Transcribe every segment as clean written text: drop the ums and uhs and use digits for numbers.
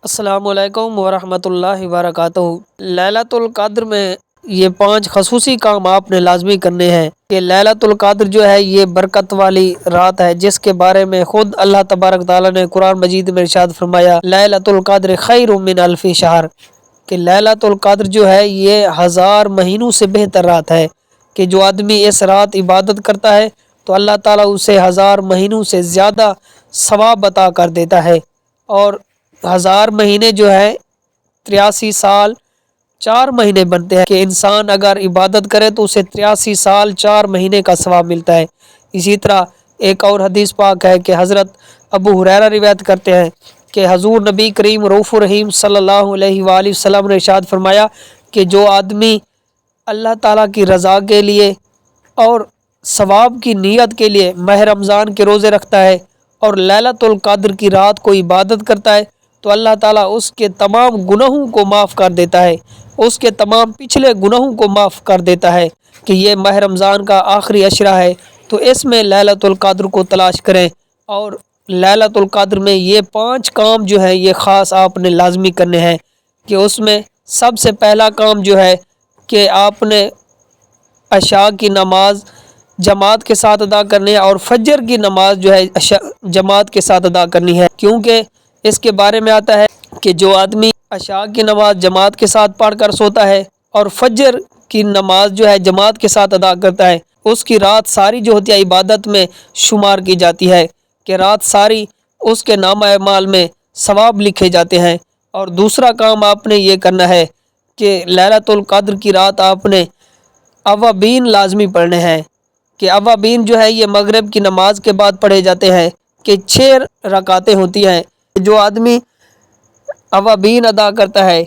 السلام علیکم ورحمۃ اللہ وبرکاتہ۔ لیلۃ القدر میں یہ 5 خصوصی کام آپ نے لازمی کرنے ہیں کہ لیلۃ القدر جو ہے یہ برکت والی رات ہے، جس کے بارے میں خود اللہ تبارک تعالیٰ نے قرآن مجید میں ارشاد فرمایا لیلۃ القدر خیر من الف شہر، کہ لیلۃ القدر جو ہے یہ 1000 مہینوں سے بہتر رات ہے، کہ جو آدمی اس رات عبادت کرتا ہے تو اللہ تعالیٰ اسے 1000 مہینوں سے زیادہ ثواب عطا کر دیتا ہے۔ اور 1000 مہینے جو ہے 83 سال 4 مہینے بنتے ہیں، کہ انسان اگر عبادت کرے تو اسے 83 سال 4 مہینے کا ثواب ملتا ہے۔ اسی طرح ایک اور حدیث پاک ہے کہ حضرت ابو ہریرہ روایت کرتے ہیں کہ حضور نبی کریم رؤوف الرحیم صلی اللہ علیہ وآلہ وسلم نے ارشاد فرمایا کہ جو آدمی اللہ تعالیٰ کی رضا کے لیے اور ثواب کی نیت کے لیے ماہ رمضان کے روزے رکھتا ہے اور لیلۃ القدر کی رات کو عبادت کرتا ہے تو اللہ تعالیٰ اس کے تمام گناہوں کو معاف کر دیتا ہے، اس کے تمام پچھلے گناہوں کو معاف کر دیتا ہے۔ کہ یہ ماہ رمضان کا آخری عشرہ ہے تو اس میں لیلۃ القدر کو تلاش کریں، اور لیلۃ القدر میں یہ 5 کام جو ہے یہ خاص آپ نے لازمی کرنے ہیں، کہ اس میں سب سے پہلا کام جو ہے کہ آپ نے عشاء کی نماز جماعت کے ساتھ ادا کرنی ہے، اور فجر کی نماز جو ہے جماعت کے ساتھ ادا کرنی ہے، کیونکہ اس کے بارے میں آتا ہے کہ جو آدمی عشاء کی نماز جماعت کے ساتھ پڑھ کر سوتا ہے اور فجر کی نماز جو ہے جماعت کے ساتھ ادا کرتا ہے، اس کی رات ساری جو ہوتی ہے عبادت میں شمار کی جاتی ہے، کہ رات ساری اس کے نامہ اعمال میں ثواب لکھے جاتے ہیں۔ اور دوسرا کام آپ نے یہ کرنا ہے کہ لیلۃ القدر کی رات آپ نے اوابین لازمی پڑھنے ہیں، کہ اوابین جو ہے یہ مغرب کی نماز کے بعد پڑھے جاتے ہیں، کہ 6 رکعتیں ہوتی ہیں۔ جو آدمی اوابین ادا کرتا ہے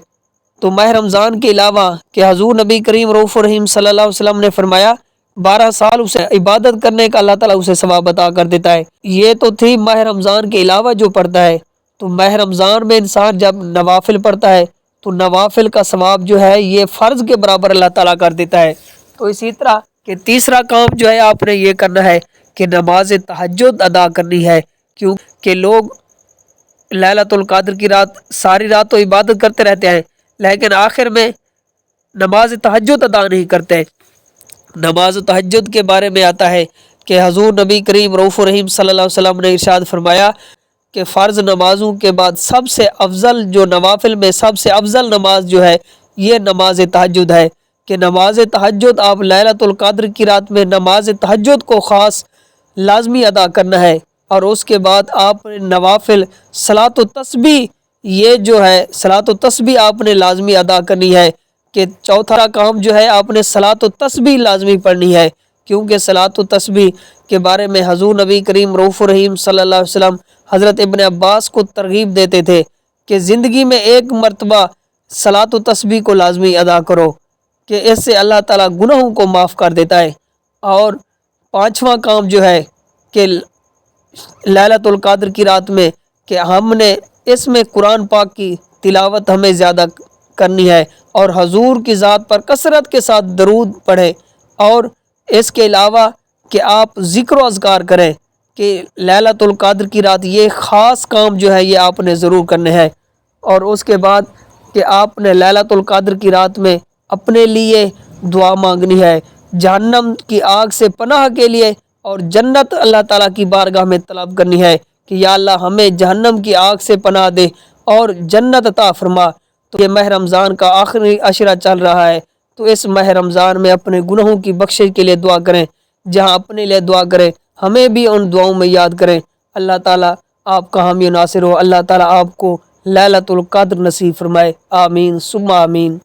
تو ماہ رمضان کے علاوہ کہ حضور نبی کریم رؤوف الرحیم صلی اللہ علیہ وسلم نے فرمایا 12 سال اسے عبادت کرنے کا اللہ تعالیٰ اسے ثواب عطا کر دیتا ہے۔ یہ تو تھی ماہ رمضان کے علاوہ جو پڑھتا ہے، تو ماہ رمضان میں انسان جب نوافل پڑھتا ہے تو نوافل کا ثواب جو ہے یہ فرض کے برابر اللہ تعالیٰ کر دیتا ہے۔ تو اسی طرح کہ تیسرا کام جو ہے آپ نے یہ کرنا ہے کہ نماز تہجد ادا کرنی ہے، کیونکہ لوگ لیلۃ القدر کی رات ساری رات تو عبادت کرتے رہتے ہیں لیکن آخر میں نماز تہجد ادا نہیں کرتے۔ نماز تہجد کے بارے میں آتا ہے کہ حضور نبی کریم رؤوف الرحیم صلی اللہ علیہ وسلم نے ارشاد فرمایا کہ فرض نمازوں کے بعد سب سے افضل جو نوافل میں سب سے افضل نماز جو ہے یہ نماز تہجد ہے، کہ نماز تہجد آپ لیلۃ القدر کی رات میں نماز تہجد کو خاص لازمی ادا کرنا ہے، اور اس کے بعد آپ نوافل صلاۃ التسبیح یہ جو ہے صلاۃ التسبیح آپ نے لازمی ادا کرنی ہے، کہ چوتھا کام جو ہے آپ نے صلاۃ التسبیح لازمی پڑھنی ہے، کیونکہ صلاۃ التسبیح کے بارے میں حضور نبی کریم رؤوف الرحیم صلی اللہ علیہ وسلم حضرت ابن عباس کو ترغیب دیتے تھے کہ زندگی میں ایک مرتبہ صلاۃ التسبیح کو لازمی ادا کرو، کہ اس سے اللہ تعالیٰ گناہوں کو معاف کر دیتا ہے۔ اور 5واں کام جو ہے کہ لیلۃ القدر کی رات میں کہ ہم نے اس میں قرآن پاک کی تلاوت ہمیں زیادہ کرنی ہے، اور حضور کی ذات پر کثرت کے ساتھ درود پڑھیں، اور اس کے علاوہ کہ آپ ذکر و اذکار کریں، کہ لیلۃ القدر کی رات یہ خاص کام جو ہے یہ آپ نے ضرور کرنے ہیں۔ اور اس کے بعد کہ آپ نے لیلۃ القدر کی رات میں اپنے لیے دعا مانگنی ہے، جہنم کی آگ سے پناہ کے لیے، اور جنت اللہ تعالیٰ کی بارگاہ میں طلب کرنی ہے کہ یا اللہ ہمیں جہنم کی آگ سے پناہ دے اور جنت عطا فرما۔ تو یہ ماہ رمضان کا آخری عشرہ چل رہا ہے، تو اس ماہ رمضان میں اپنے گناہوں کی بخشش کے لیے دعا کریں، جہاں اپنے لیے دعا کریں ہمیں بھی ان دعاؤں میں یاد کریں۔ اللہ تعالیٰ آپ کا حامی و ناصر ہو، اللہ تعالیٰ آپ کو لیلۃ القدر نصیب فرمائے، آمین ثم آمین۔